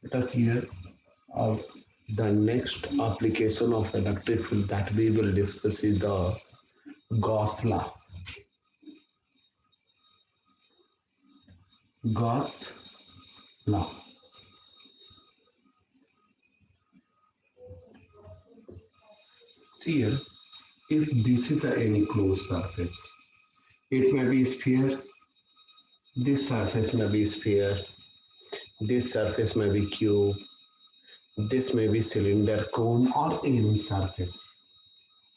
Let us hear of the next application of electric field that we will discuss is the Gauss law. Gauss law. Here, if this is any closed surface, it may be sphere, this surface may be sphere, this surface may be cube, this may be cylinder, cone, or any surface,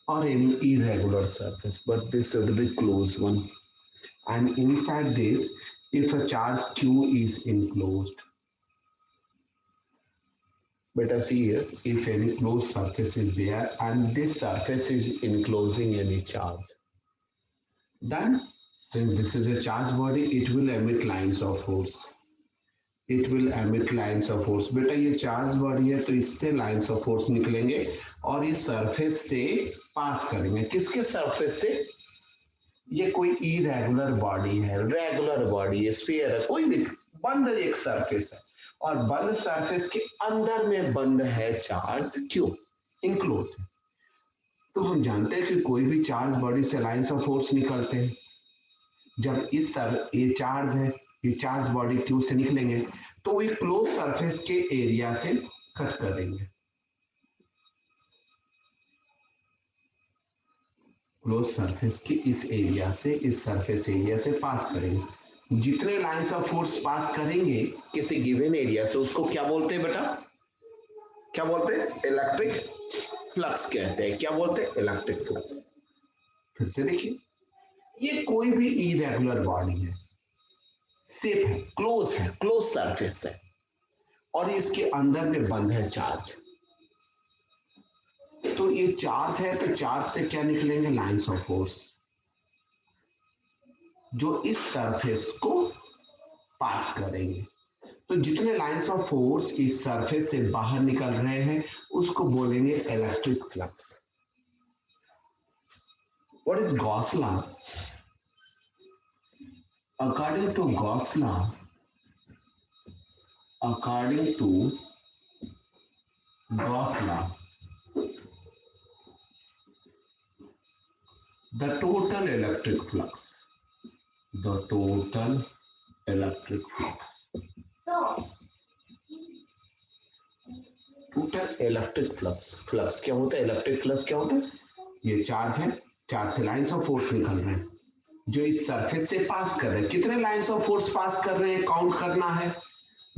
or any irregular surface, but this should be closed one. And inside this, if a charge Q is enclosed, better see here, if any closed surface is there and this surface is enclosing any charge, then since this is a charge body, it will emit lines of force. It will emit lines of force. बेटा ये charge body है तो इससे lines of force निकलेंगे और ये surface से पास करेंगे. किसके सरफेस से? ये कोई इरेगुलर बॉडी है, रेगुलर बॉडी है, स्फीयर है, कोई भी बंद एक सरफेस है और बंद सरफेस के अंदर में बंद है चार्ज क्यों इंक्लोज है. तो हम जानते हैं कि कोई भी चार्ज बॉडी से लाइंस ऑफ फोर्स निकलते हैं. जब ये चार्ज है, ये चार्ज बॉडी क्यू से निकलेंगे तो ये क्लोज सरफेस के एरिया से कट कर देंगे. क्लोज सरफेस के इस एरिया से, इस सरफेस एरिया से पास करेंगे. जितने लाइंस ऑफ फोर्स पास करेंगे किसी गिवन एरिया से उसको क्या बोलते हैं बेटा? क्या बोलते हैं? इलेक्ट्रिक फ्लक्स कहते हैं. क्या बोलते हैं? Electric flux. फिर से देखिए, ये कोई भी इरेगुलर बॉडी है, सेफ है, क्लोज सरफेस है और इसके अंदर में बंद है चार्ज. तो ये चार्ज है तो चार्ज से क्या निकलेंगे? लाइंस ऑफ फोर्स जो इस सरफेस को पास करेंगे. तो जितने लाइंस ऑफ फोर्स इस सरफेस से बाहर निकल रहे हैं उसको बोलेंगे electric flux. What is Gauss law? According to Gauss law, the total electric flux, flux क्या होता है? इलेक्ट्रिक फ्लक्स क्या होता है? ये चार्ज है, चार्ज से लाइंस ऑफ फोर्स निकल रहे हैं जो इस सरफेस से पास कर रहे हैं. कितने लाइंस ऑफ फोर्स पास कर रहे हैं काउंट करना है.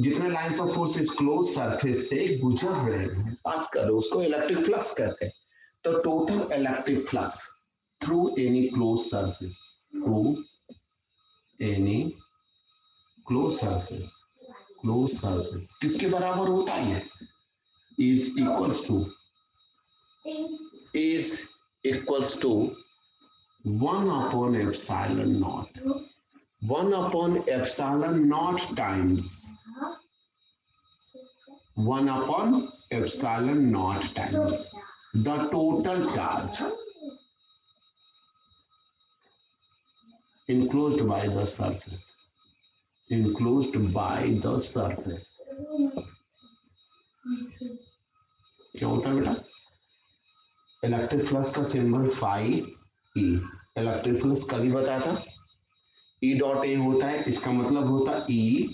जितने लाइंस ऑफ फोर्स इस क्लोज सरफेस से गुजर रहे हैं, पास कर रहे हैं, उसको इलेक्ट्रिक फ्लक्स कहते हैं. तो total electric flux through any close surface, close surface किसके बराबर होता है? Is equals to 1 upon epsilon naught. 1 upon epsilon naught times 1 upon epsilon naught times the total charge enclosed by the surface. क्या होता है बेटा? इलेक्ट्रिक फ्लक्स का symbol phi E. Electric flux कभी बताया था? ई डॉट ए होता है, इसका मतलब होता है ई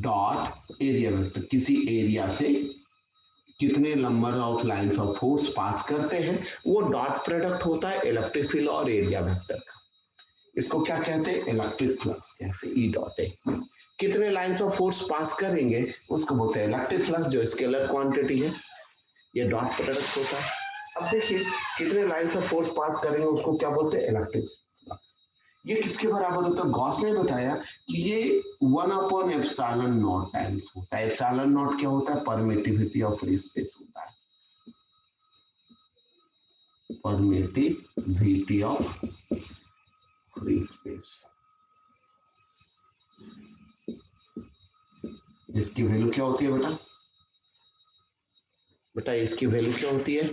डॉट एरिया वेक्टर. किसी एरिया से कितने number of lines of force pass करते हैं वो डॉट प्रोडक्ट होता है इलेक्ट्रिक फील्ड और एरिया वेक्टर का. इसको क्या कहते हैं? इलेक्ट्रिक फ्लक्स कहते हैं. ई डॉट ए कितने लाइंस ऑफ फोर्स पास करेंगे उसको बोलते हैं इलेक्ट्रिक फ्लक्स, जो स्केलर क्वांटिटी है. ये डॉट प्रोडक्ट होता है. अब देखिए कितने लाइंस ऑफ फोर्स पास करेंगे उसको क्या बोलते हैं? Electric flux. ये किसके बराबर होता है? गॉस ने बताया कि ये 1 अपॉन एप्सिलॉन नॉट टाइम्स होता है. एप्सिलॉन नॉट क्या होता है? परमिटिविटी ऑफ फ्री स्पेस होता है. Permittivity of free space. इसकी वैल्यू क्या होती है बेटा? बेटा इसकी वैल्यू क्या होती है?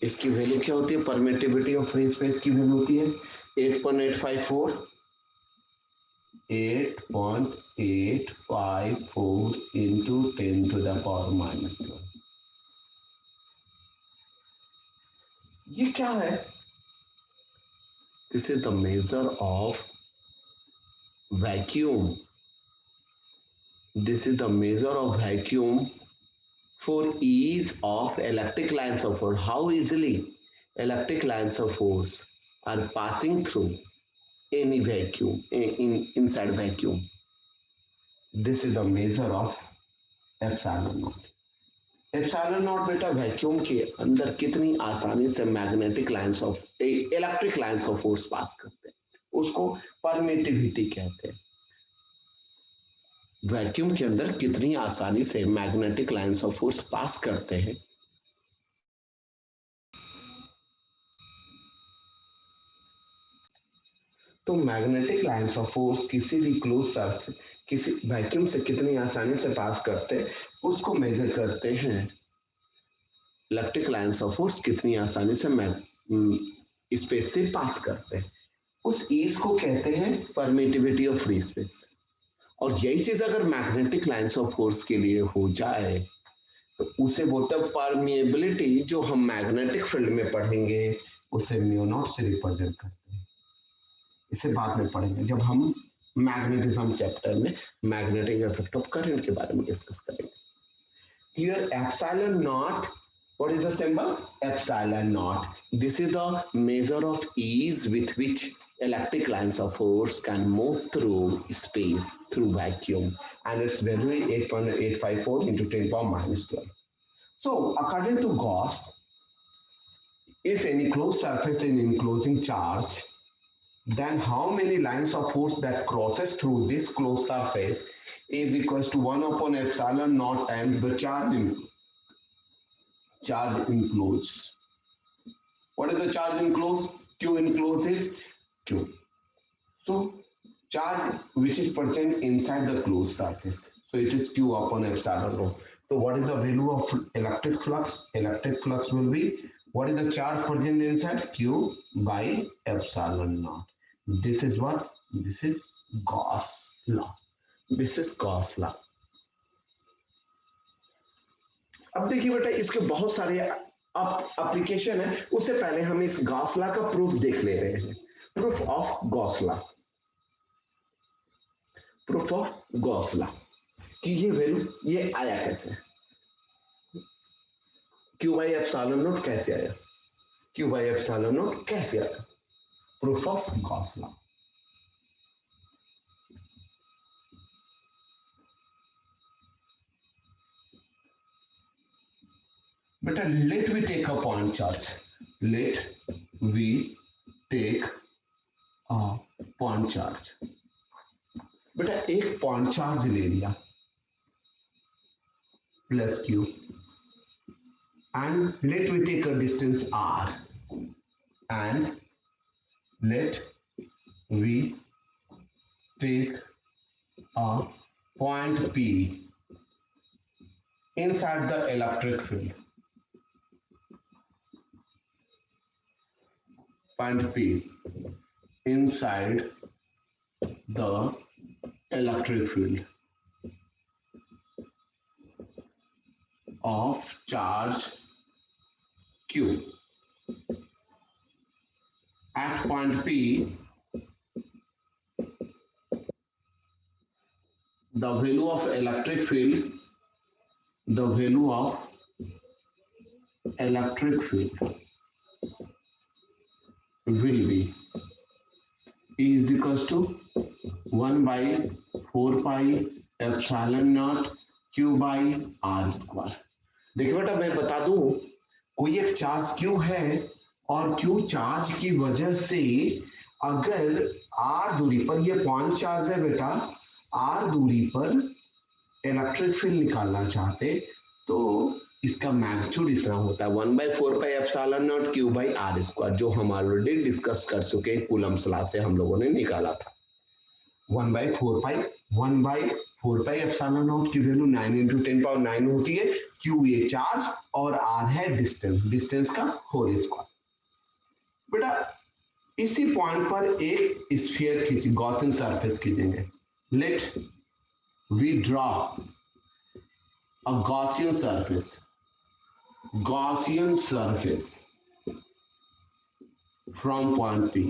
इसकी वैल्यू क्या होती है? परमिटिविटी ऑफ फ्री स्पेस की वैल्यू होती है 8.854 8.854 into 10 to the power minus 12. ये क्या है? This is the measure of vacuum. This is the measure of vacuum for ease of electric lines of force. How easily electric lines of force are passing through any vacuum inside vacuum. This is the measure of epsilon nought. Epsilon not बेटा vacuum के अंदर कितनी आसानी से magnetic lines of electric lines of force pass करते हैं, उसको permittivity कहते हैं. वैक्यूम के अंदर कितनी आसानी से magnetic lines of force pass करते हैं. तो मैग्नेटिक लाइंस ऑफ फोर्स किसी भी क्लोज सरफेस किसी वैक्यूम से कितनी आसानी से पास करते हैं, उसको मेजर करते हैं. इलेक्ट्रिक लाइंस ऑफ फोर्स कितनी आसानी से स्पेस से पास करते हैं, उस ईज को कहते हैं परमिटिविटी ऑफ फ्री स्पेस. और यही चीज अगर मैग्नेटिक लाइंस ऑफ फोर्स के लिए हो जाए तो उसे बोलते हैं परमिएबिलिटी. जो हम मैग्नेटिक फील्ड में पढ़ेंगे उसे म्यू नॉट से रिप्रेजेंट करते हैं. इसे बाद में पढ़ेंगे जब हम मैग्नेटिज्म चैप्टर में मैग्नेटिक इफेक्ट ऑफ करंट के बारे में डिस्कस करेंगे. Here epsilon not, what is the symbol? Epsilon naught. This is the measure of ease with which electric lines of force can move through space through vacuum, and its value is 8.854 into 10 power minus 12. So according to Gauss, if any closed surface is enclosing charge, then how many lines of force that crosses through this closed surface is equals to 1 upon epsilon naught times the charge enclosed. What is the charge enclosed? Q enclosed is Q. So charge which is present inside the closed surface. So it is Q upon epsilon naught. So what is the value of electric flux? Electric flux will be, what is the charge present inside? Q by epsilon naught. This is what? This is Gauss law. This is Gauss law. अब देखिए बेटा इसके बहुत सारे application है. उससे पहले हम इस गॉस लॉ का प्रूफ देख ले रहे हैं. Proof of Gauss law. Proof of Gauss law कि ये वैल्यू ये आया कैसे, क्यू बाई एप्सिलॉन नॉट कैसे आया, क्यू बाई एप्सिलॉन नॉट कैसे आया. Proof of Gauss law. But let we take a point charge. Let we take a point charge. बेटा एक पॉइंट चार्ज ले लिया plus Q and let we take a distance r and let we take a point P inside the electric field. Point P inside the electric field of charge Q. At point P, the value of electric field, the value of electric field will be E is equals to 1 by 4 pi epsilon naught Q by R square. देखिए बेटा मैं बता दूं, कोई एक charge Q है और Q charge की वजह से अगर R दूरी पर, ये पॉइंट चार्ज है बेटा, R दूरी पर इलेक्ट्रिक फील्ड निकालना चाहते तो इसका मैग्नीट्यूड इतना होता है 1 by 4 pi epsilon naught Q by R square, जो हम ऑलरेडी डिस्कस कर चुके हैं. कूलम्स लॉ से हम लोगों ने निकाला था. 1 by 4 pi epsilon naught की वैल्यू 9 into 10 power 9 होती है. Q ये चार्ज और R है डिस्टेंस का होल स्क्वायर. बेटा इसी पॉइंट पर एक स्फीयर खींच, गॉसियन सरफेस खींचेंगे. let we draw a Gaussian surface from point P,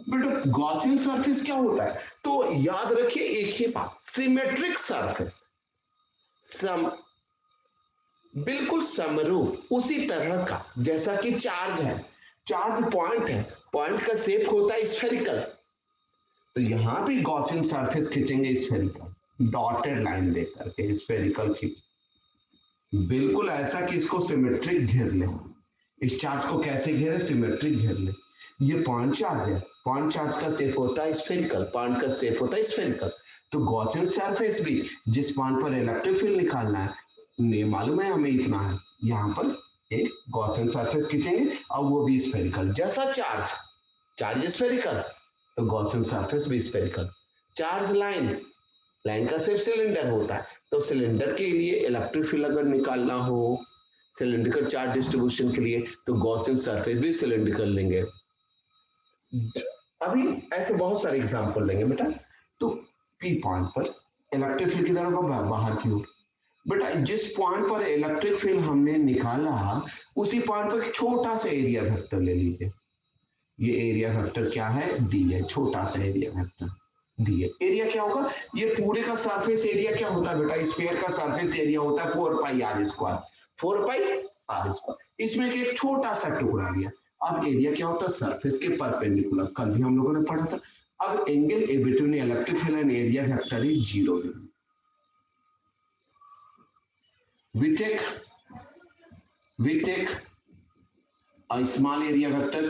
बेटा गॉसियन सरफेस क्या होता है? तो याद रखिए एक ही बात, सिमेट्रिक सरफेस, बिल्कुल समरूप उसी तरह का जैसा कि चार्ज है, चार्ज पॉइंट है, पॉइंट का शेप होता है स्फेरिकल, तो यहां भी गॉसियन सरफेस खींचेंगे स्फेरिकल, डॉटेड लाइन देकर के स्फेरिकल खींच, बिल्कुल ऐसा कि इसको सिमेट्रिक घेर ले। इस चार्ज को कैसे घेरे? सिमेट्रिक घेर ले। ये पॉइंट चार्ज है, पॉइंट चार्ज का शेप होता है स्फेरिकल, पॉइंट का शेप होता है स्फेरिकल, तो गॉसियन सरफेस भी जिस पॉइंट पर इलेक्ट्रिक फील्ड निकालना है, ये मालूम है हमें इतना है, यहाँ पर एक गॉसियन सरफेस खींचेंगे और वो भी स्फेरिकल, जैसा चार्ज स्फेरिकल तो गॉसियन सरफेस भी स्फेरिकल। चार्ज लाइन का शेप सिलेंडर होता है, तो सिलेंडर के लिए इलेक्ट्रिक फील्ड अगर निकालना हो सिलेंड्रिकल चार्ज डिस्ट्रीब्यूशन के लिए, तो गॉसियन सरफेस भी सिलेंड्रिकल लेंगे। अभी ऐसे बहुत सारे एग्जांपल लेंगे बेटा। तो पी पॉइंट पर इलेक्ट्रिक फील्ड किधर होगा? बाहर की ओर। बेटा जिस पॉइंट पर इलेक्ट्रिक फील्ड हमने निकाला उसी पॉइंट पर छोटा सा एरिया वेक्टर ले लीजिए। ये एरिया वेक्टर क्या है? डी है, छोटा सा एरिया वेक्टर डी है। एरिया क्या होगा? ये पूरे का सरफेस एरिया क्या होता है बेटा? स्फीयर का सरफेस एरिया होता है 4 pi R square, 4 pi R square. इसमें एक छोटा सा टुकड़ा लिया। अब एरिया क्या होता है? सरफेस के परपेंडिकुलर, कल भी हम लोगों ने पढ़ा था। अब angle A between electric field and area vector is 0 degree. we take a small area vector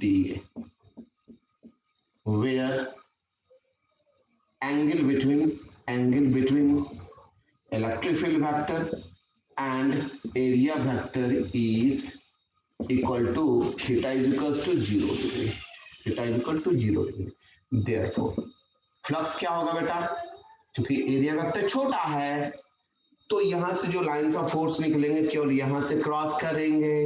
dA, where angle between electric field vector and area vector is equal to theta is equals to 0 degree. Theta is equal to 0 degree. Therefore, flux क्या होगा बेटा? क्योंकि area vector छोटा है तो यहां से जो लाइंस ऑफ फोर्स निकलेंगे केवल यहां से क्रॉस करेंगे।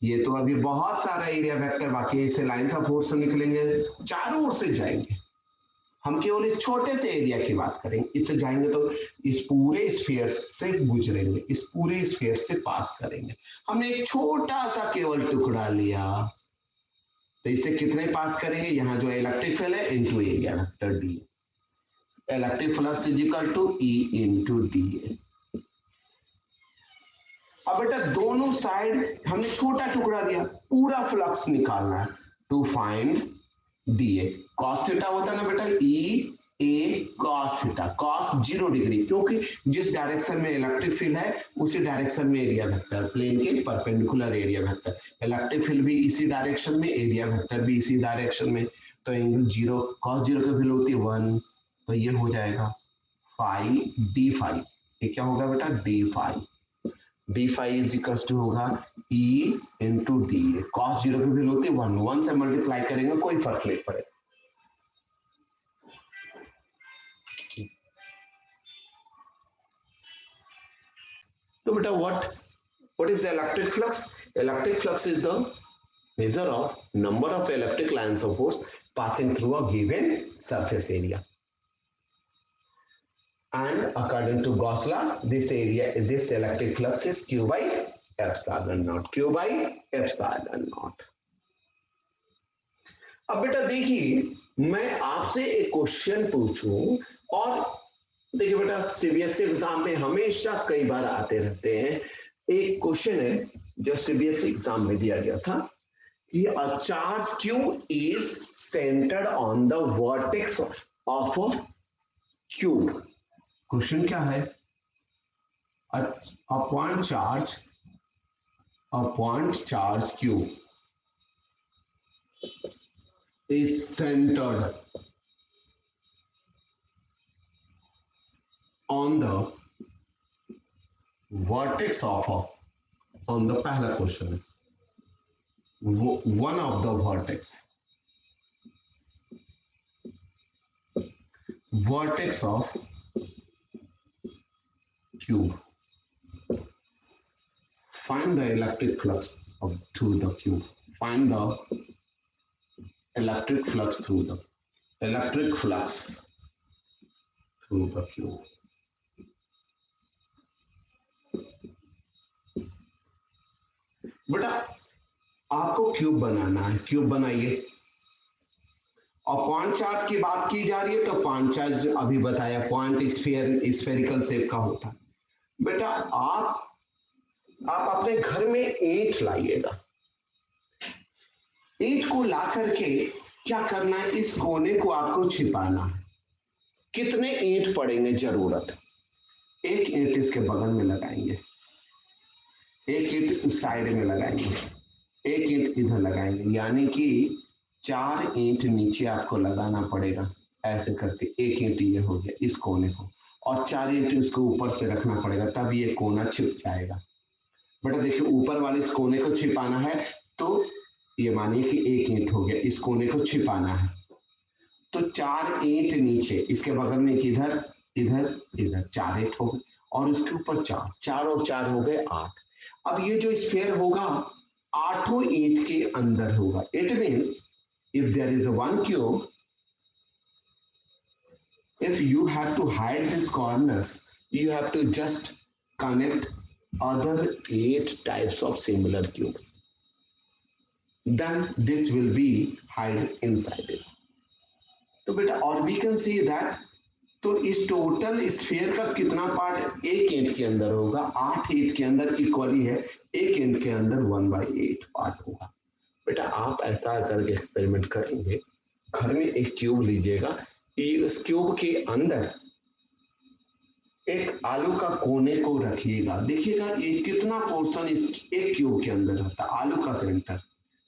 ये तो अभी बहुत सारा एरिया वेक्टर बाकी है, इससे लाइंस ऑफ फोर्स निकलेंगे चारों ओर से जाएंगे। हम केवल इस छोटे से एरिया की बात करेंगे, इससे जाएंगे तो इस पूरे स्फीयर से गुजरेंगे, इस पूरे स्फीयर से पास करेंगे। हमने एक छोटा सा केवल टुकड़ा लिया तो इससे कितने पास करेंगे? यहाँ जो इलेक्ट्रिक फील्ड है into area vector D, electric flux is equal to E into D. अब बेटा दोनों साइड हमने छोटा टुकड़ा दिया, पूरा फ्लक्स निकालना है to find D. Cos theta होता है ना बेटा, E A cos theta, cos 0 degree, क्योंकि जिस डायरेक्शन में इलेक्ट्रिक फील्ड है उसी डायरेक्शन में एरिया वेक्टर, प्लेन के perpendicular area vector. Electric field भी इसी डायरेक्शन में, एरिया वेक्टर भी इसी डायरेक्शन में, तो एंगल 0, कॉस 0 की वैल्यू होती है 1, तो ये हो जाएगा फाई डी फाई। ये क्या होगा बेटा? D phi. D phi is equal to होगा ई इंटू डी। कॉस 0 की वैल्यू होती है 1, 1 से मल्टीप्लाई करेंगे कोई फर्क नहीं पड़ेगा। तो बेटा what is the electric flux? Electric flux is the measure of number of electric lines of force passing through a given surface area. And according to Gauss law, this electric flux is Q by epsilon naught. Q by epsilon naught. अब बेटा देखिए मैं आपसे एक question पूछूं, और देखिए बेटा सीबीएसई एग्जाम में हमेशा कई बार आते रहते हैं। एक क्वेश्चन है जो सीबीएसई एग्जाम में दिया गया था कि a charge q is centered on the vertex of a cube. Question क्या है? a point charge q is centered on the vertex of a, on the पहला क्वेश्चन है one of the vertex of cube. Find the electric flux through the cube. find the electric flux through the cube. बेटा आपको cube बनाना है, cube बनाइए। और point charge की बात की जा रही है तो पॉइंट चार्ज अभी बताया पॉइंट स्फेरिकल शेप का होता है। बेटा आप अपने घर में ईंट लाइएगा, ईंट को ला करके क्या करना है, इस कोने को आपको छिपाना है। कितने ईंट पड़ेंगे जरूरत, एक ईंट इसके बगल में लगाएंगे, एक ईंट इस साइड में लगाएंगे, एक ईंट इधर लगाएंगे, यानी कि 4 ईंट नीचे आपको लगाना पड़ेगा। ऐसे करके एक ईंट ये हो गया इस कोने को, और 4 ईंट उसको ऊपर से रखना पड़ेगा, तब ये कोना छिप जाएगा। बेटा देखिए ऊपर वाले इस कोने को छिपाना है, तो ये मानिए कि एक ईंट हो गया, इस कोने को छिपाना है तो 4 ईंट नीचे, इसके बगल में इधर इधर इधर 4 ईंट हो गए, और उसके ऊपर 4 और 4 हो गए 8। अब ये जो स्फीयर होगा 8 ईंट के अंदर होगा। It means if there is a one cube, if you have to hide these corners, you have to just connect other 8 types of similar cubes, then this will be hide inside it. तो बेटा और we can see that, तो इस total sphere का कितना part एक ईंट के अंदर होगा, 8 ईंट के अंदर इक्वली है, एक ईंट के अंदर 1/8 पार्ट होगा। बेटा आप ऐसा करके एक्सपेरिमेंट करेंगे, घर में एक क्यूब लीजिएगा, इस क्यूब के अंदर एक आलू का कोने को रखिएगा, देखिएगा ये कितना पोर्शन इस एक क्यूब के अंदर रहता है, आलू का सेंटर,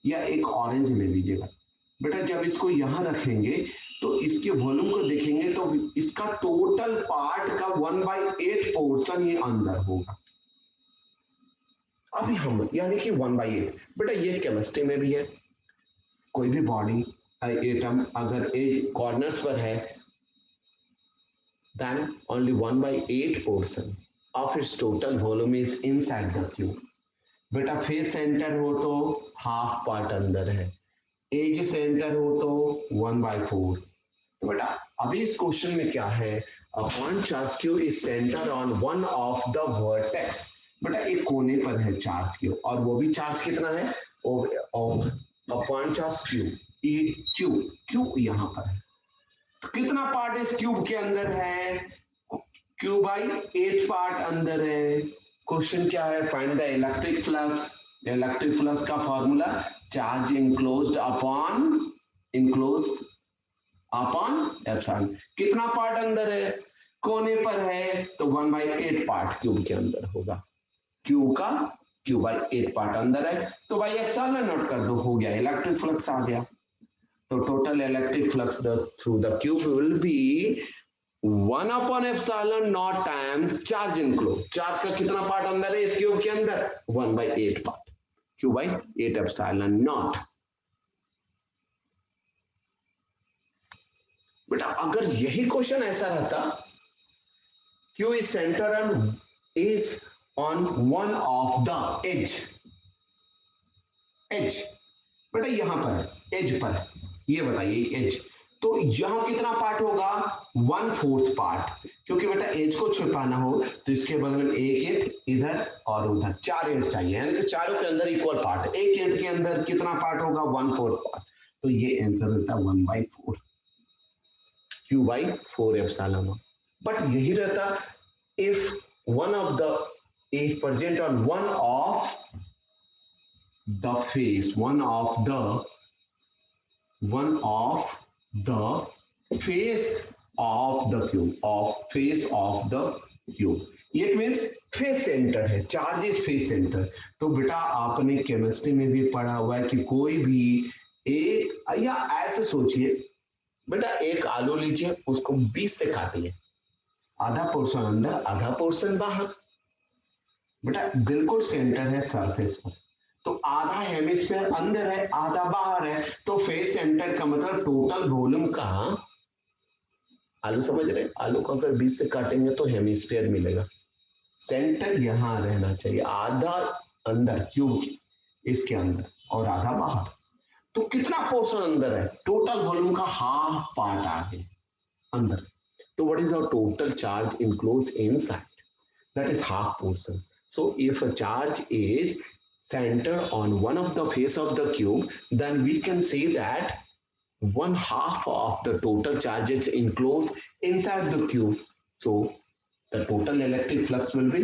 या एक ऑरेंज ले लीजिएगा। बेटा जब इसको यहाँ रखेंगे तो इसके वॉल्यूम को देखेंगे तो इसका टोटल पार्ट का 1/8 पोर्शन ये अंदर होगा। अभी हम यानी कि 1/8। बेटा ये केमिस्ट्री में भी है, कोई भी बॉडी एटम अगर एक कॉर्नर्स पर है then only 1/8 portion of its total volume is inside the cube. बेटा फेस सेंटर हो तो हाफ पार्ट अंदर है, एज सेंटर हो तो 1/4। तो बेटा अभी इस क्वेश्चन में क्या है, a point charge q is centered on one of the vertex। बेटा एक कोने पर है चार्ज क्यू, और वो भी चार्ज कितना है, पॉइंट चार्ज क्यू, ये क्यू यहाँ पर है, तो कितना पार्ट इस क्यूब के अंदर है, Q/8 पार्ट अंदर है। क्वेश्चन क्या है, find the electric flux. Electric flux का formula charge enclosed upon epsilon. कितना पार्ट अंदर है, कोने पर है तो 1/8 पार्ट क्यूब के अंदर होगा, Q/8 पार्ट अंदर है, तो भाई एप्सिलॉन नोट कर दो, हो गया इलेक्ट्रिक फ्लक्स आ गया। तो total electric flux through the cube will be 1/ε0 times charge enclose. Charge का कितना पार्ट अंदर है इस क्यूब के अंदर, 1/8 पार्ट, Q/8 ε0। बेटा अगर यही क्वेश्चन ऐसा रहता, Q is centered and is on one of the edge, बेटा यहां पर एज पर, ये बताइए एज, तो यहां कितना पार्ट होगा, 1/4 पार्ट, क्योंकि बेटा एज को छुपाना हो तो इसके बगल में एक एंड इधर और उधर 4 एंड चाहिए, यानी कि चारों के अंदर इक्वल पार्ट, एक एंड के अंदर कितना पार्ट होगा, 1/4 पार्ट, तो ये आंसर होता है 1/4 Q/4 एप्सिलॉन। बट यही रहता if one of the is present on one of the face of the cube, it means face centre है, चार्ज इज फेस सेंटर। तो बेटा आपने केमिस्ट्री में भी पढ़ा हुआ है कि कोई भी एक, या ऐसे सोचिए बेटा एक आलू लीजिए, उसको 20 से काटिए, आधा पोर्शन अंदर आधा पोर्शन बाहर, बेटा बिल्कुल सेंटर है सरफेस पर, तो आधा हेमिस्फीयर अंदर है आधा बाहर है, तो फेस सेंटर का मतलब टोटल वॉल्यूम का, आलू समझ रहे, आलू को अगर 20 से काटेंगे तो हेमिस्फीयर मिलेगा, सेंटर यहां रहना चाहिए, आधा अंदर क्यूब इसके अंदर, और आधा बाहर। तो कितना पोर्शन अंदर है? टोटल वॉल्यूम का हाफ पार्ट आगे अंदर। तो what is the total charge enclosed inside? That is half portion. So if a charge is centered on one of the face of the cube, then we can say that one half of the total charge is enclosed inside the cube. So the total electric flux will be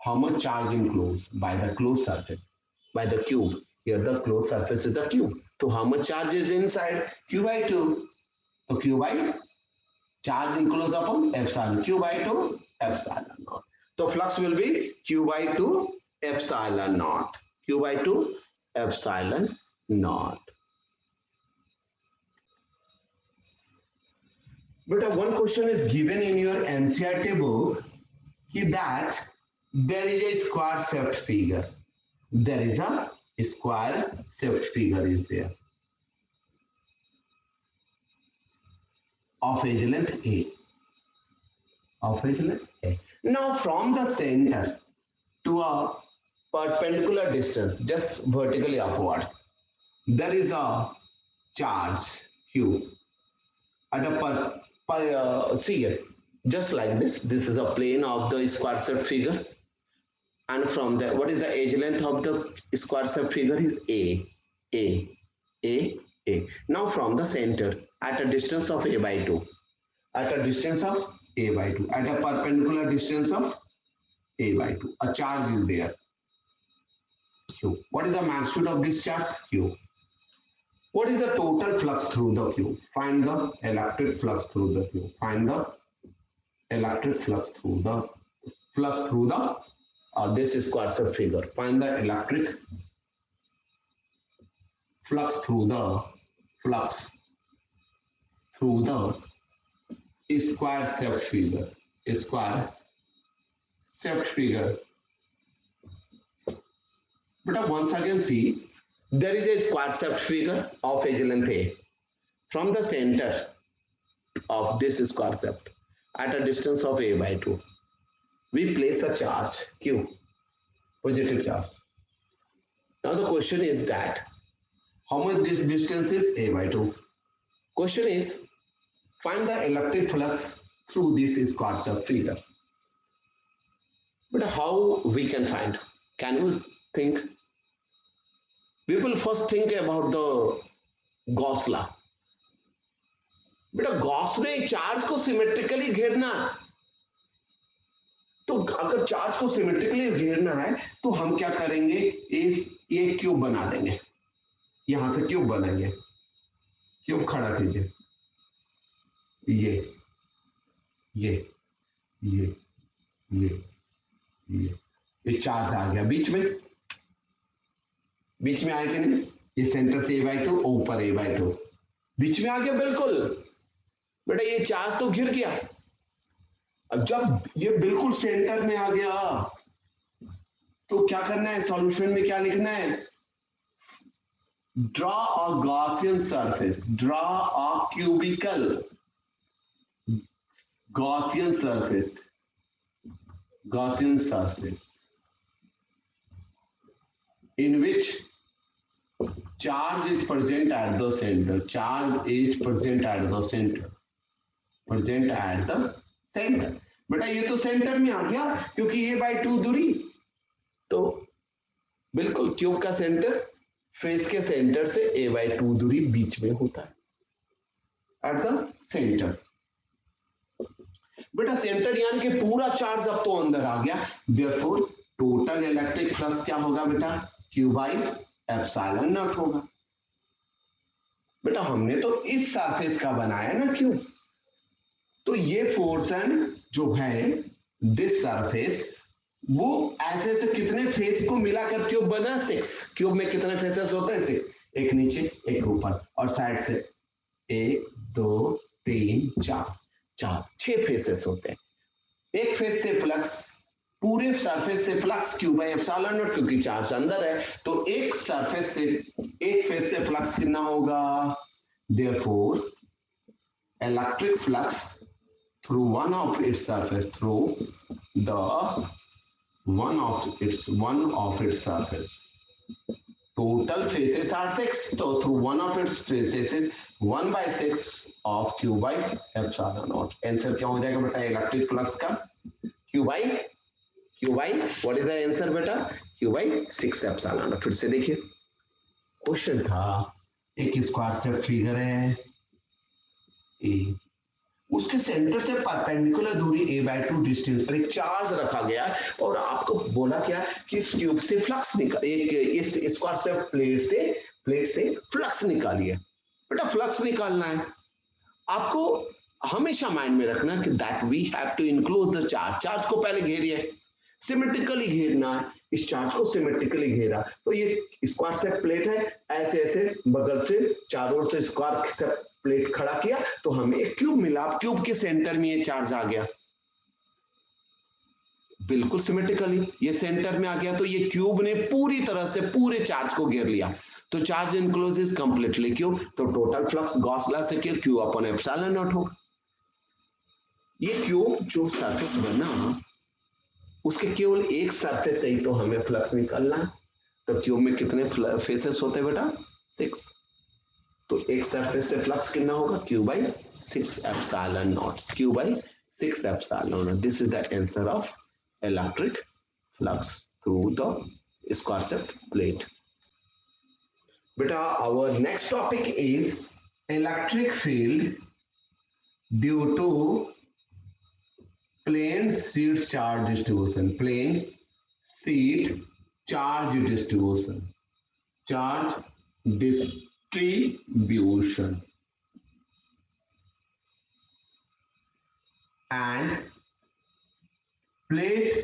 how much charge enclosed by the closed surface, by the cube. Here the closed surface is a cube. So how much charge is inside? Q by 2. So Q by charge enclosed upon epsilon. Q by 2 epsilon naught. So flux will be Q by 2 epsilon naught. Q by 2 epsilon naught. But one question is given in your NCERT book that there is a square shaped figure. There is a square shaped figure is there of edge length A. Of edge length A. Now from the center to a perpendicular distance, just vertically upward, there is a charge Q at a see it, just like this. This is a plane of the square shaped figure, and from there, what is the edge length of the square shaped figure is A. Now from the center at a distance of A by 2, at a distance of A by 2, at a perpendicular distance of A by 2, a charge is there Q. What is the magnitude of this charge? Q. What is the total flux through the cube? Find the electric flux through the cube. Find the electric flux through the this square shaped figure. Find the electric flux through the square shaped figure. Square shaped figure. But once again see, there is a square shaped figure of edge length A. From the center of this square shaft at a distance of A by 2, we place a charge Q, positive charge. Now the question is that how much this distance is? A by 2. Question is, find the electric flux through this square shaped figure. But how we can find? Can you think? We will first think about the Gauss law. बेटा Gauss ने charge को symmetrically घेरना, तो अगर charge को symmetrically घेरना है तो हम क्या करेंगे, इस ये क्यूब बना देंगे, यहां से क्यूब बनाएंगे, क्यूब खड़ा कीजिए, ये चार्ज आ गया बीच में आया कि नहीं? ये सेंटर से A by 2, ऊपर A by 2, बीच में आ गया बिल्कुल। बेटा ये चार्ज तो गिर गया। अब जब ये बिल्कुल सेंटर में आ गया तो क्या करना है, सॉल्यूशन में क्या लिखना है? Draw a Gaussian surface, draw a cubical Gaussian surface in which charge is present at the center. बेटा ये तो सेंटर में आ गया क्योंकि A by 2 दूरी, तो बिल्कुल क्यूब का सेंटर फेस के सेंटर से A by 2 दूरी बीच में होता है, एट द सेंटर। बेटा सेंटर यानी कि पूरा चार्ज अब तो अंदर आ गया, देयरफॉर टोटल इलेक्ट्रिक फ्लक्स क्या होगा बेटा? Q by एप्सिलॉन नॉट होगा। बेटा हमने तो इस सरफेस का बनाया ना क्यूब, तो ये पोर्शन जो है दिस सरफेस, वो ऐसे ऐसे कितने फेस को मिलाकर क्यूब बना? 6। क्यूब में कितने फेसेस होते हैं? 6। एक नीचे एक ऊपर और साइड से 1 2 3 4 6 फेसेस होते हैं। एक फेस से फ्लक्स, पूरे सरफेस से flux Q by epsilon not, क्योंकि चार्ज अंदर है, तो एक सरफेस से एक फेस से फ्लक्स कितना होगा? Therefore electric flux through one of its surface, through the one of its surface total faces are 6, so through one of its faces is 1/6 of q by epsilon naught. Answer क्या हो जाएगा बेटा electric flux का? q by what is the answer बेटा? q by 6 epsilon not. फिर से देखिए question था, एक स्क्वायर शेप फिगर है ए, उसके सेंटर से परपेंडिकुलर दूरी a/2 डिस्टेंस पर एक चार्ज रखा गया और आपको बोला क्या कि इस ट्यूब से फ्लक्स निकाल, एक इस स्क्वायर शेप प्लेट से फ्लक्स निकालिए। बेटा फ्लक्स निकालना है आपको हमेशा माइंड में रखना कि that we have to include the charge को पहले घेरिए, सिमेट्रिकली घेरना है, इस चार्ज को सिमेट्रिकली घेरा, तो ये स्क्वायर शेप प्लेट है, ऐसे ऐसे बगल से चारों ओर से स्क्वायर शेप प्लेट खड़ा किया तो हमें एक क्यूब मिला। क्यूब के सेंटर में ये चार्ज आ गया बिल्कुल सिमेट्रिकली, ये सेंटर में आ गया तो ये क्यूब ने पूरी तरह से पूरे चार्ज को घेर लिया, तो चार्ज इनक्लोजेस कंप्लीटली क्यूब, तो टोटल फ्लक्स गॉस लॉ से क्या क्यू अपॉन एप्सिलॉन नॉट होगा। ये क्यूब जो सरफेस बना उसके केवल एक सरफेस से ही तो हमें फ्लक्स निकालना है, तो क्यूब में कितने फेसेस होते हैं बेटा? 6, तो एक सरफेस से फ्लक्स कितना होगा? q by 6 epsilon not, q by 6 epsilon not. This is the answer of electric flux through the square shape plate. बेटा our next topic is electric field due to plane sheet charge distribution, plane sheet charge distribution, charge distribution, and plate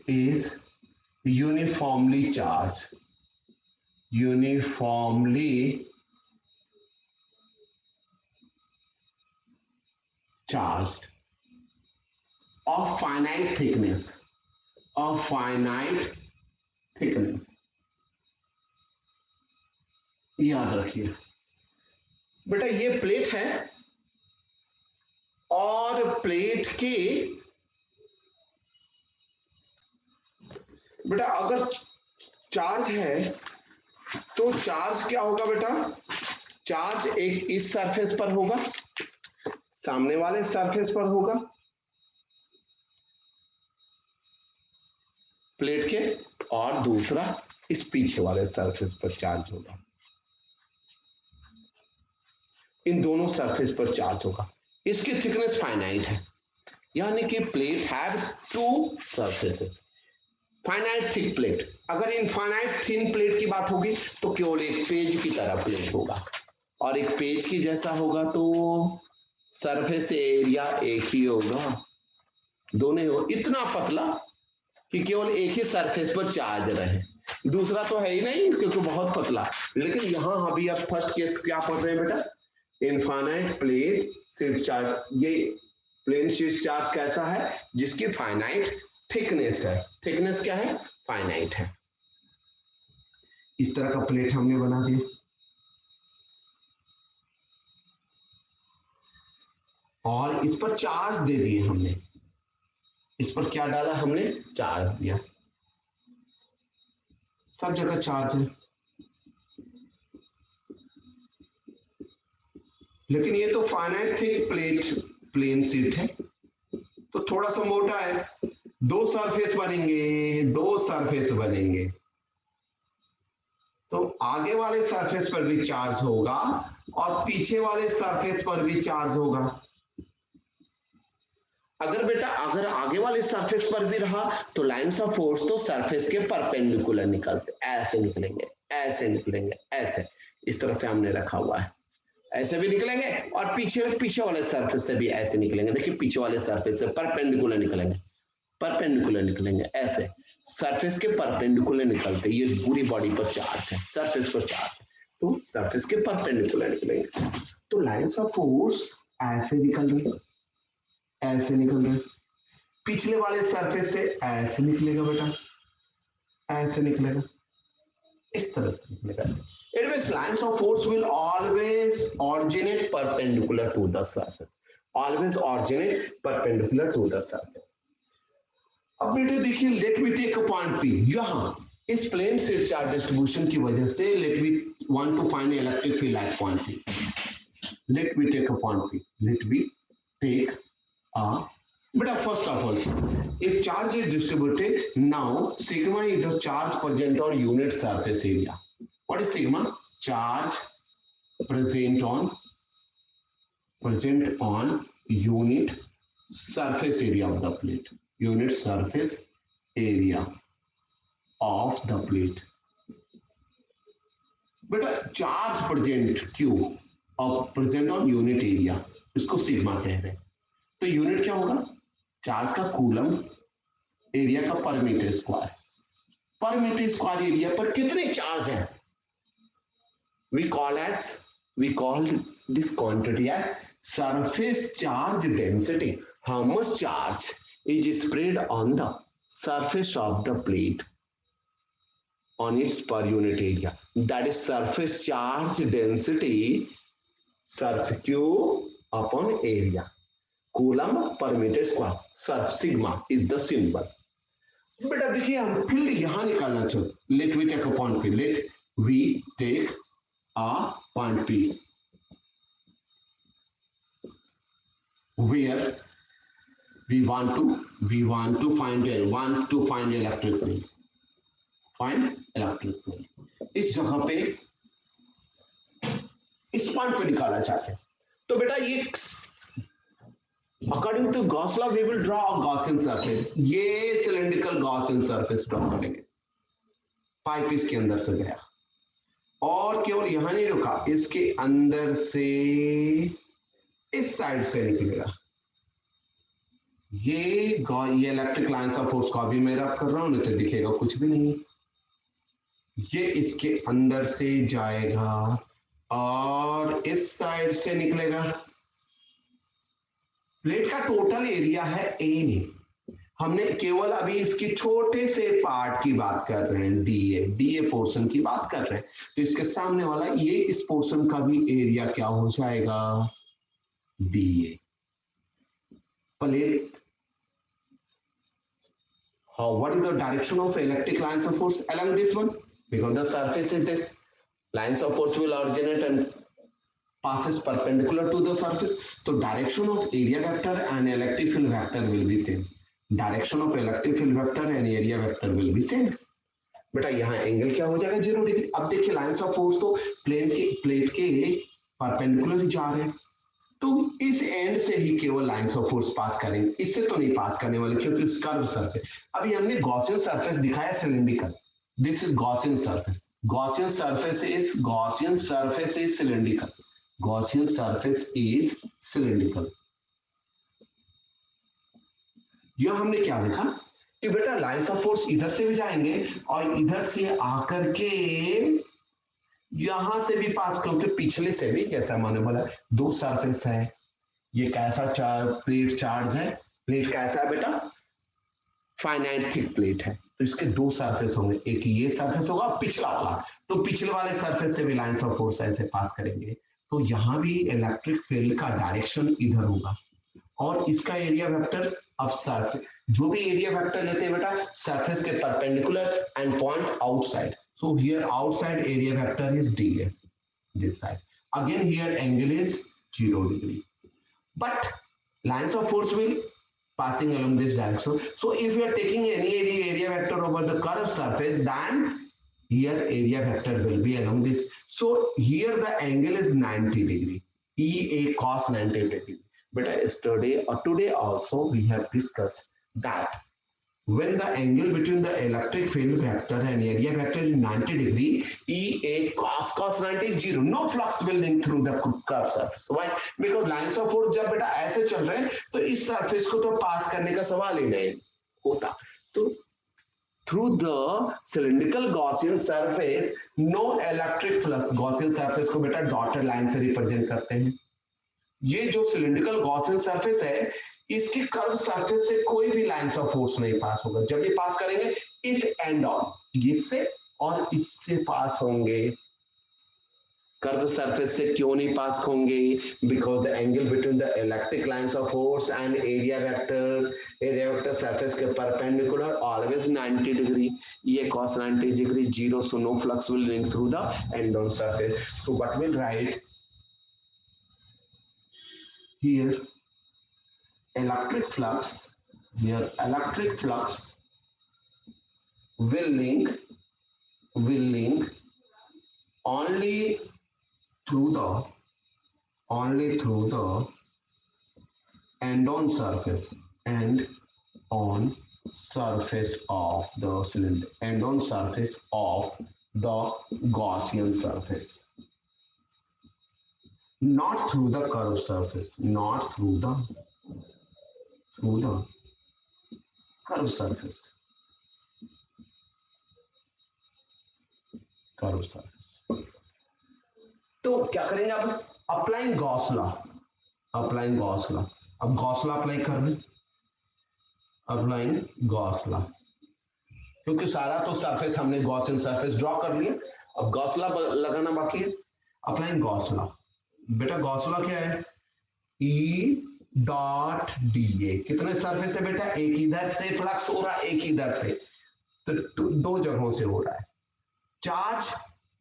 is uniformly charged of finite thickness, याद रखिए बेटा ये plate है और plate के बेटा अगर चार्ज है तो चार्ज क्या होगा बेटा? चार्ज एक इस सरफेस पर होगा, सामने वाले सरफेस पर होगा प्लेट के, और दूसरा इस पीछे वाले सरफेस पर चार्ज होगा, इन दोनों सरफेस पर चार्ज होगा। इसकी थिकनेस फाइनाइट है, यानी कि plate have 2 surfaces, finite thick plate. अगर इनफाइनाइट थिन प्लेट की बात होगी तो केवल एक पेज की तरह प्लेट होगा, और एक पेज की जैसा होगा तो सरफेस एरिया एक ही होगा, दोनों हो इतना पतला कि केवल एक ही सरफेस पर चार्ज रहे, दूसरा तो है ही नहीं क्योंकि बहुत पतला। लेकिन यहां अभी आप फर्स्ट केस क्या पढ़ रहे हैं बेटा? Infinite plate sheet charge. ये प्लेन शीट चार्ज कैसा है? जिसकी फाइनाइट थिकनेस है, थिकनेस क्या है? फाइनाइट है। इस तरह का प्लेट हमने बना दिया और इस पर चार्ज दे दिए हमने, इस पर क्या डाला हमने? चार्ज दिया, सब जगह चार्ज है, लेकिन ये तो finite thick plate plane sheet है तो थोड़ा सा मोटा है, 2 सरफेस बनेंगे, तो आगे वाले सरफेस पर भी चार्ज होगा और पीछे वाले सरफेस पर भी चार्ज होगा। अगर आगे वाले सरफेस पर भी रहा तो लाइंस ऑफ फोर्स तो सरफेस के परपेंडिकुलर निकलते, ऐसे निकलेंगे, ऐसे, इस तरह से हमने रखा हुआ है, ऐसे भी निकलेंगे और पीछे वाले सरफेस से भी ऐसे निकलेंगे। देखिए पीछे वाले सरफेस से परपेंडिकुलर निकलेंगे, ऐसे सरफेस के परपेंडिकुलर निकलते, ये पूरी बॉडी पर चार्ज है, सरफेस पर चार्ज है, तो सरफेस के परपेंडिकुलर निकलेंगे, तो लाइंस ऑफ फोर्स ऐसे निकल रही, पिछले वाले सरफेस से ऐसे निकलेगा बेटा, ऐसे निकलेगा, इस तरह से निकलेगा। It means lines of force will always originate perpendicular to the surface. अब बेटे देखिए, let me take a point P। यहाँ इस प्लेन से चार्ज डिस्ट्रीब्यूशन की वजह से let we want to find electric field at point P. Let we take a point P. Let we take a. But first of all, if charge is distributed, now sigma is the charge present on unit surface area. What is sigma? Charge present on unit surface area of the plate. Unit surface area of the plate. But charge present Q. और present on unit area, इसको sigma कह रहे हैं. तो unit क्या होगा? Charge का coulomb, area का per metre square. Per metre square area पर कितने चार्ज हैं? We call this quantity as surface charge density. How much charge is spread on the surface of the plate on its per unit area. That is surface charge density. Surface Q upon area. Coulomb per meter square. Surf sigma is the symbol. बेटा देखिए हम field यहां निकालना चाहते. Let we take a point P. Let we take a point P. Where we want to find electric field. Find electric field. इस जगह पे इस पॉइंट पे निकालना चाहते हैं. तो बेटा ये according to Gauss law we will draw a Gaussian surface. ये सिलेंड्रिकल गॉसियन सरफेस ड्रॉ करेंगे. पाइप इसके अंदर से गया और केवल यहां नहीं रुका, इसके अंदर से इस साइड से निकलेगा. ये इलेक्ट्रिक लाइंस ऑफ फोर्स को अभी मैं रब कर रहा हूं, नहीं तो दिखेगा कुछ भी नहीं. ये इसके अंदर से जाएगा और इस साइड से निकलेगा. प्लेट का टोटल एरिया है ए. हमने केवल अभी इसके छोटे से पार्ट की बात कर रहे हैं, डीए पोर्शन की बात कर रहे हैं. तो इसके सामने वाला ये इस पोर्शन का भी एरिया क्या हो जाएगा? DA. Plate what is the direction of electric lines of force along this one? Because the surface is this. Lines of force will originate and passes perpendicular to the surface. So direction of area vector and electric field vector will be same. Direction of electric field vector and area vector will be same. बेटा यहाँ angle क्या हो जाएगा? 0 degree. अब देखिए lines of force तो plate के perpendicular ही जा रहे हैं. तो इस एंड से ही केवल लाइंस ऑफ फोर्स पास करेंगे, इससे तो नहीं पास करने वाले क्योंकि कर्व सरफेस. अभी हमने गॉसियन सरफेस दिखाया cylindrical. This is Gaussian surface. Gaussian surface is cylindrical. Gaussian surface is cylindrical. यह हमने क्या देखा कि बेटा लाइंस ऑफ फोर्स इधर से भी जाएंगे और इधर से आकर के यहां से भी पास, क्योंकि पिछले से भी जैसा मैंने बोला दो सरफेस है. ये कैसा प्लेट चार्ज है? प्लेट कैसा है बेटा? फाइनाइट थिक प्लेट है. तो इसके दो सरफेस होंगे, एक ये सरफेस होगा पिछला वाला. तो पिछले वाले सरफेस से भी लाइंस ऑफ फोर्स ऐसे पास करेंगे. तो यहां भी इलेक्ट्रिक फील्ड का डायरेक्शन इधर होगा और इसका एरिया वेक्टर अब सरफेस, जो भी एरिया वेक्टर लेते हैं बेटा सरफेस के perpendicular and point outside. So here outside area vector is D this side. Again here angle is 0 degree. But lines of force will passing along this direction. So if you are taking any area vector over the curved surface, then here area vector will be along this. So here the angle is 90 degree. EA cos 90 degree. But today also we have discussed that when the angle between the electric field vector and area vector is 90 degree, EA cos 90 is 0. No flux will link through the curved surface. Why? Because lines of force जब बेटा ऐसे चल रहे हैं तो इस surface को तो पास करने का सवाल ही नहीं होता. तो through the cylindrical Gaussian surface, no electric flux. Gaussian surface को बेटा डॉटेड लाइन से रिप्रेजेंट करते हैं. ये जो सिलिंड्रिकल गॉसियन सरफेस है इसकी कर्व सरफेस से कोई भी लाइंस ऑफ फोर्स नहीं पास होगा. जब ये पास करेंगे इस एंड ऑन, इससे और इससे पास होंगे कर्व सरफेस से क्यों नहीं पास होंगे? Because the angle between the electric lines of force and area vector surface के परपेंडिकुलर ऑलवेज 90 डिग्री. ये cos 90 degree 0, so no flux will link through the end on surface. So what we'll write here, electric flux will link only through the end on surface of the cylinder, end on surface of the Gaussian surface, not through the curved surface, not through the curved surface. तो क्या करेंगे अब? Applying Gauss law. अब Gauss law apply कर रहे, applying Gauss law, क्योंकि सारा तो सरफेस हमने गॉसियन सरफेस ड्रॉ कर लिया. अब गॉस लॉ लगाना बाकी है. Applying Gauss law. बेटा गॉस लॉ क्या है? E dot D A. कितने सरफेस है बेटा? एक इधर से फ्लक्स हो रहा है, एक इधर से, तो दो जगहों से हो रहा है. चार्ज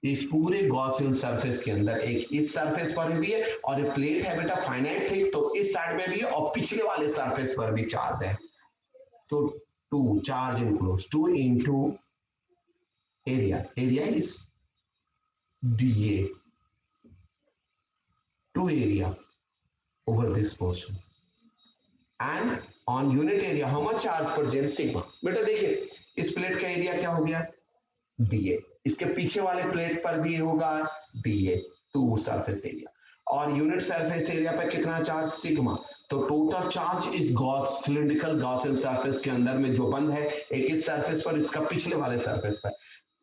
इस पूरे गॉसियन सरफेस के अंदर एक इस सरफेस पर भी है और ये प्लेट है बेटा फाइनाइट थिक, तो इस साइड में भी है और पिछले वाले सरफेस पर भी चार्ज है. तो 2 charge enclose 2 into area is dA, 2 area over this portion and on unit area how much charge present? sigma. बेटा देखिए इस प्लेट का एरिया क्या हो गया? dA. इसके पीछे वाले प्लेट पर भी होगा dA, 2 सरफेस एरिया, और यूनिट सरफेस एरिया पे कितना चार्ज? सिग्मा. तो टोटल चार्ज इस गॉस सिलिंड्रिकल गॉसियन सरफेस के अंदर में जो बंद है, एक इस सरफेस पर, इसका पिछले वाले सरफेस पर,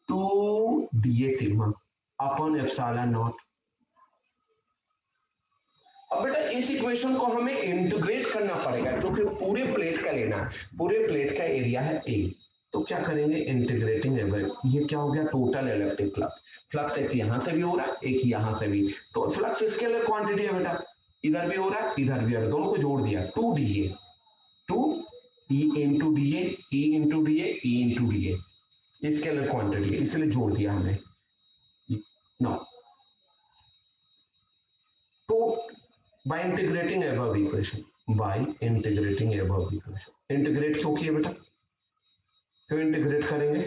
2 dA sigma upon epsilon not. अब बेटा इस इक्वेशन को हमें इंटीग्रेट करना पड़ेगा क्योंकि पूरे प्लेट का लेना है. पूरे प्लेट का एरिया है A, तो क्या करेंगे? Integrating average. ये क्या हो गया? Total electric flux. फ्लक्स एक यहां से भी हो रहा है, एक यहां से भी, तो फ्लक्स स्केलर क्वांटिटी है बेटा, इधर भी हो रहा है, इधर भी हो रहा है, दोनों को जोड़ दिया. 2 dA, 2 E into dA, E into dA, E into dA, scalar quantity, इसलिए जोड़ दिया हमने. नो, तो by integrating above equation, integrate क्यों किए बेटा? क्यों इंटीग्रेट करेंगे?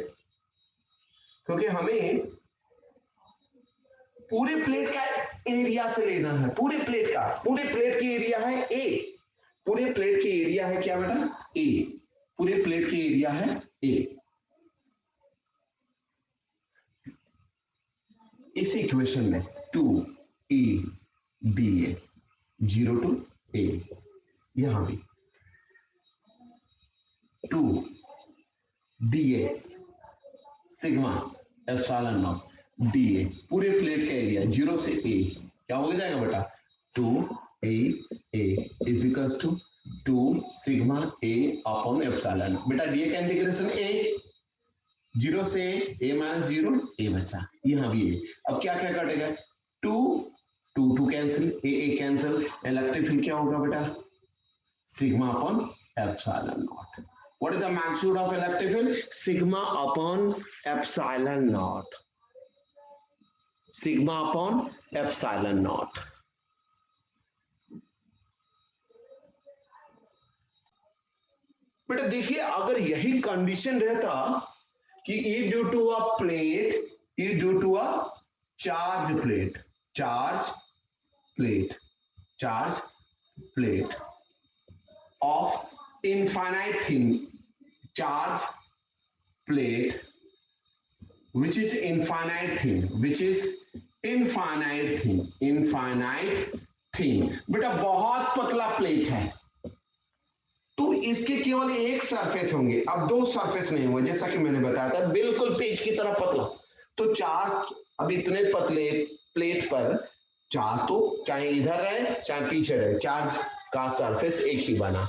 क्योंकि हमें पूरे प्लेट का एरिया से लेना है. पूरे प्लेट की एरिया है A. पूरे प्लेट की एरिया है क्या बेटा? A. पूरे प्लेट की एरिया है A. इस इक्वेशन में 2E dA 0 to A, यहां भी 2 dA sigma epsilon not dA, पूरे प्लेट का एरिया 0 से A क्या हो जाएगा बेटा? 2A is equals to 2 sigma A upon epsilon. बेटा dA का इंटीग्रेशन A, 0 से A माइनस 0, A बचा, यहां भी A. अब क्या क्या कटेगा? 2 cancel, A cancel, electric field क्या होगा बेटा? Sigma upon epsilon not. What is the magnitude of electric field? Sigma upon epsilon not. Sigma upon epsilon not. बेटा देखिए अगर यही कंडीशन रहता कि E due to a plate, E due to a charge plate of infinite thin, charge plate which is infinite thin. बेटा बहुत पतला plate है तो इसके केवल एक सरफेस होंगे. अब 2 सरफेस नहीं होंगे, जैसा कि मैंने बताया था, बिल्कुल पेज की तरह पतला. तो चार्ज अब इतने पतले प्लेट पर चार्ज तो चाहे इधर रहे चाहे पीछे रहे, चार्ज का सरफेस एक ही बना.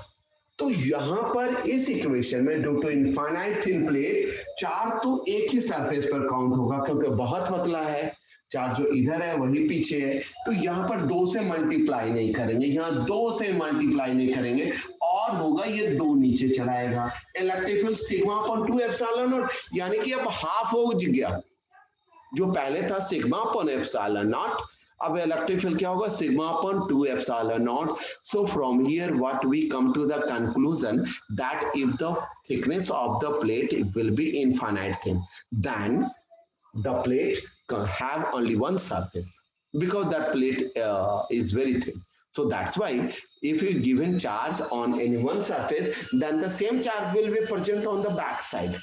तो यहां पर इस इक्वेशन में due to infinite thin plate, charge तो एक ही सरफेस पर काउंट होगा क्योंकि बहुत पतला है. चार्ज जो इधर है वही पीछे है, तो यहाँ पर 2 से मल्टीप्लाई नहीं करेंगे, यहाँ 2 से मल्टीप्लाई नहीं करेंगे और होगा ये 2 नीचे चलाएगा, electric field sigma upon 2 epsilon not, यानी कि अब हाफ हो गया, जो पहले था सिग्मा अपॉन एप्सिलॉन नॉट, अब इलेक्ट्रिक फील्ड क्या होगा sigma upon 2 epsilon not. So from here what we come to the conclusion that if the thickness of the plate will be infinite thin, then the plate have only one surface because that plate is very thin. So that's why if you given charge on any one surface, then the same charge will be present on the back side.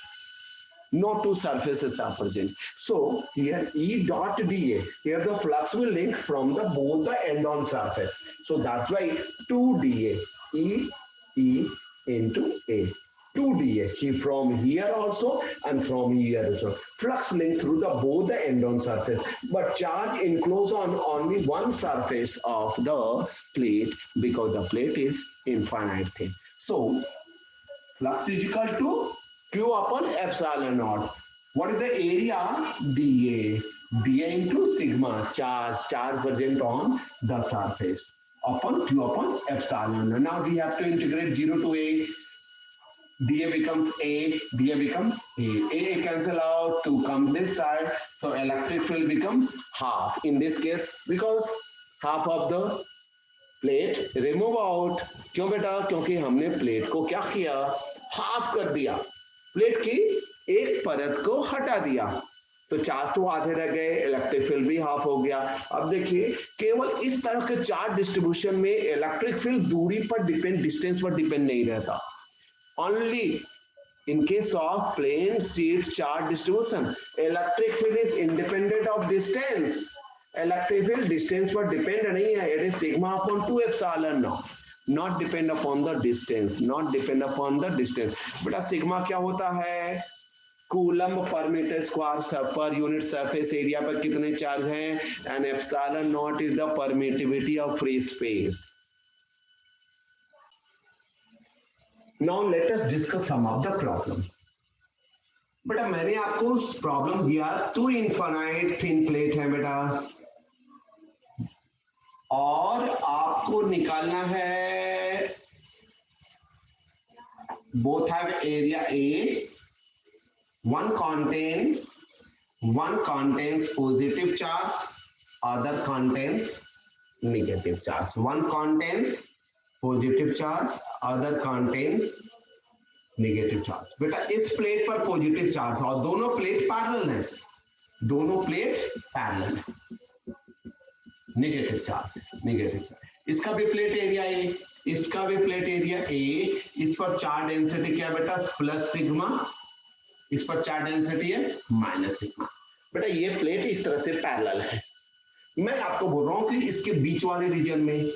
No two surfaces are present. So here E dot dA, here the flux will link from the both the end on surface. So that's why 2 dA, E into A. 2 dA from here also and from here also. Flux link through the both the end on surface, but charge enclosed on only one surface of the plate because the plate is infinite thin. So flux is equal to Q upon epsilon naught. What is the area? dA. dA into sigma, charge present on the surface upon Q upon epsilon. Now we have to integrate 0 to A. dA becomes A, dA becomes A. A cancel out to come this side, so electric field becomes half. In this case, because half of the plate remove out. क्यों बेटा? क्योंकि हमने plate को क्या किया? Half कर दिया, plate की एक परत को हटा दिया, तो चार्ज तो आधे रह गए, इलेक्ट्रिक फील्ड भी हाफ हो गया. अब देखिए केवल इस तरह के चार्ज डिस्ट्रीब्यूशन में इलेक्ट्रिक फील्ड दूरी पर डिपेंड, डिस्टेंस पर डिपेंड नहीं रहता. Only in case of plane sheet charge distribution, electric field is independent of distance. Electric field distance पर depend नहीं है. It is sigma upon 2 epsilon naught. Not depend upon the distance. Not depend upon the distance. बेटा sigma क्या होता है? Coulomb per metre square per unit surface area पर कितने charge हैं? And epsilon not is the permittivity of free space. Now let us discuss some of the problem. बेटा मैंने आपको प्रॉब्लम दिया, 2 इनफाइनाइट थिन प्लेट है बेटा, और आपको निकालना है both have area A, one contains positive charge, other contains negative charge. One contains positive charge, other contain negative charge. बेटा इस प्लेट पर पॉजिटिव चार्ज और दोनों प्लेट पैरेलल हैं, दोनों प्लेट पैरेलल है. नेगेटिव चार्ज, इसका भी प्लेट एरिया ए, इसका भी प्लेट एरिया ए. इस पर चार्ज डेंसिटी क्या बेटा? Plus sigma. इस पर चार्ज डेंसिटी है माइनस सिग्मा. बेटा ये प्लेट इस तरह से पैरेलल है. मैं आपको बोल रहा हूं कि इसके बीच वाले रीजन में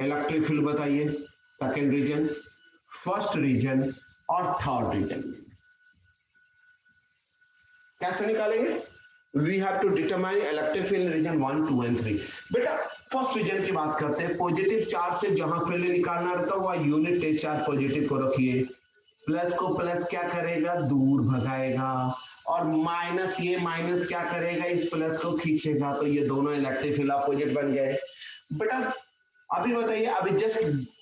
इलेक्ट्रिक फील्ड बताइए, सेकेंड रीजन, फर्स्ट रीजन और थर्ड रीजन. कैसे निकालेंगे? We have to determine electric field region 1, 2 and 3. बेटा फर्स्ट रीजन की बात करते हैं. पॉजिटिव चार्ज से जहां फील्ड निकालना रहता है वह यूनिट टेस्ट चार्ज पॉजिटिव को रखिए, प्लस को प्लस क्या करेगा? दूर भगाएगा, और माइनस, ये माइनस क्या करेगा? इस प्लस को खींचेगा, तो ये दोनों इलेक्ट्रिक फील्ड अपोजिट बन गए. बेटा अभी बताइए, अभी जस्ट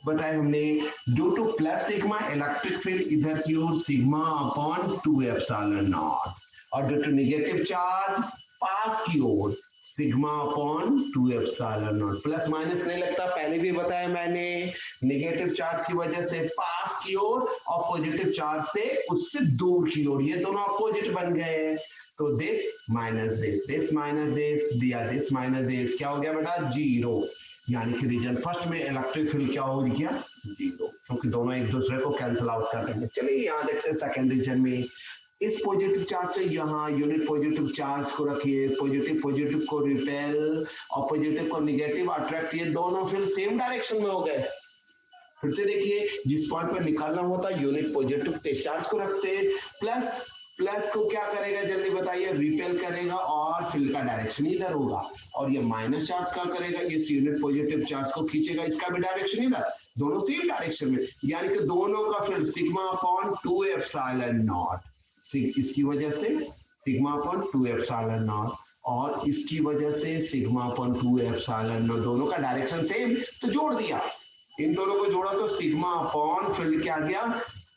बताया हमने, due to plus sigma electric field इधर की ओर सिग्मा अपॉन 2 एप्सिलॉन नॉट, और due to negative charge pass की ओर sigma upon 2 epsilon nought. Plus minus नहीं लगता, पहले भी बताया मैंने, नेगेटिव चार्ज की वजह से पास की ओर और पॉजिटिव चार्ज से उससे दूर की ओर, ये दोनों अपोजिट बन गए. तो this minus this minus this दिया, दिस माइनस दिस, क्या हो गया बेटा? 0. यानी कि रीजन फर्स्ट में इलेक्ट्रिक फील्ड क्या हो गया? 0, क्योंकि दोनों एक दूसरे को कैंसिल आउट कर देंगे. चलिए यहाँ देखते हैं सेकेंड रीजन में. इस पॉजिटिव चार्ज से यहाँ यूनिट पॉजिटिव चार्ज को रखिए, पॉजिटिव को रिपेल और पॉजिटिव को नेगेटिव अट्रैक्ट, ये दोनों फील्ड सेम डायरेक्शन में हो गए. फिर से देखिए, जिस पॉइंट पर निकालना होता है यूनिट पॉजिटिव टेस्ट चार्ज को रखते हैं, प्लस को क्या करेगा जल्दी बताइए? रिपेल करेगा और फील्ड का डायरेक्शन इधर होगा, और ये माइनस चार्ज क्या करेगा? इस यूनिट पॉजिटिव चार्ज को खींचेगा, इसका भी डायरेक्शन इधर, दोनों सेम डायरेक्शन में. यानी कि दोनों का field sigma upon 2 epsilon not, इसकी वजह से सिग्मा अपॉन 2 एप्सिलॉन नॉट. और इसकी वजह से सिग्मा अपन 2 एप्सिलॉन नॉट, दोनों का डायरेक्शन सेम तो जोड़ दिया, इन दोनों को जोड़ा तो सिग्मा अपॉन फील्ड क्या आ गया,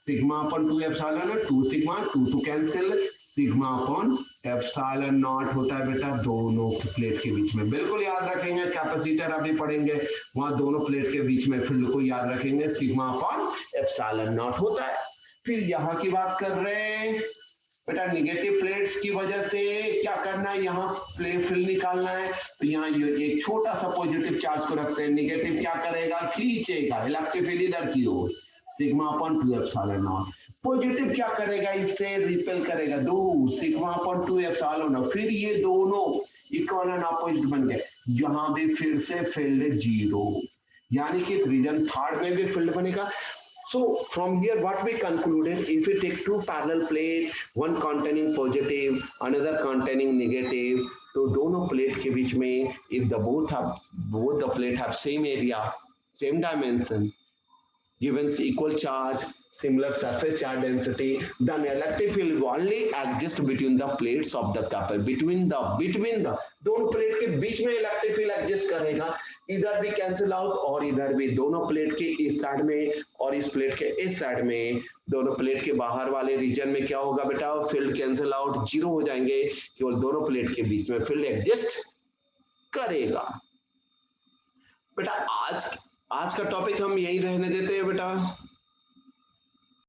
sigma upon 2 epsilon not, 2 sigma 2 to cancel, sigma upon epsilon not होता है बेटा दोनों प्लेट के बीच में। बिल्कुल याद रखेंगे, कैपेसिटर अभी पढ़ेंगे वहां दोनों प्लेट के बीच में फील्ड को याद रखेंगे, सिग्मा अपॉन एप्सिलॉन नॉट होता है। फिर यहाँ की बात कर रहे हैं बेटा, निगेटिव प्लेट्स की वजह से क्या करना है, यहाँ प्लेट फील्ड निकालना है, तो यहाँ ये एक छोटा सा पॉजिटिव चार्ज को रखते हैं, निगेटिव क्या करेगा, खींचेगा इलेक्ट्रिक फील्ड इधर की ओर, sigma upon 2 epsilon nought. Positive क्या करेगा, इससे रिपेल करेगा, 2 सिग्मा अपॉन 2 एप्सिलॉन नॉट। फिर ये दोनों इक्वल एंड अपोजिट बन गए, यहाँ भी फिर से फील्ड जीरो, यानी कि रीजन थर्ड में भी फील्ड बनेगा। So from here what we concluded, if we take two parallel plates, one containing positive, another containing negative, तो दोनों प्लेट के बीच में if the both the plate have same area, same dimension, given equal charge, similar surface charge density, then electric field will only exist between the plates of the couple, between the दोनों plate के बीच में electric field exist करेगा, इधर भी cancel out और इधर भी, दोनों प्लेट के इस साइड में और इस प्लेट के इस साइड में, दोनों प्लेट के बाहर वाले रीजन में क्या होगा बेटा, फील्ड कैंसिल आउट, जीरो हो जाएंगे, केवल दोनों प्लेट के बीच में फील्ड एग्जिस्ट करेगा। बेटा आज का टॉपिक हम यही रहने देते हैं बेटा।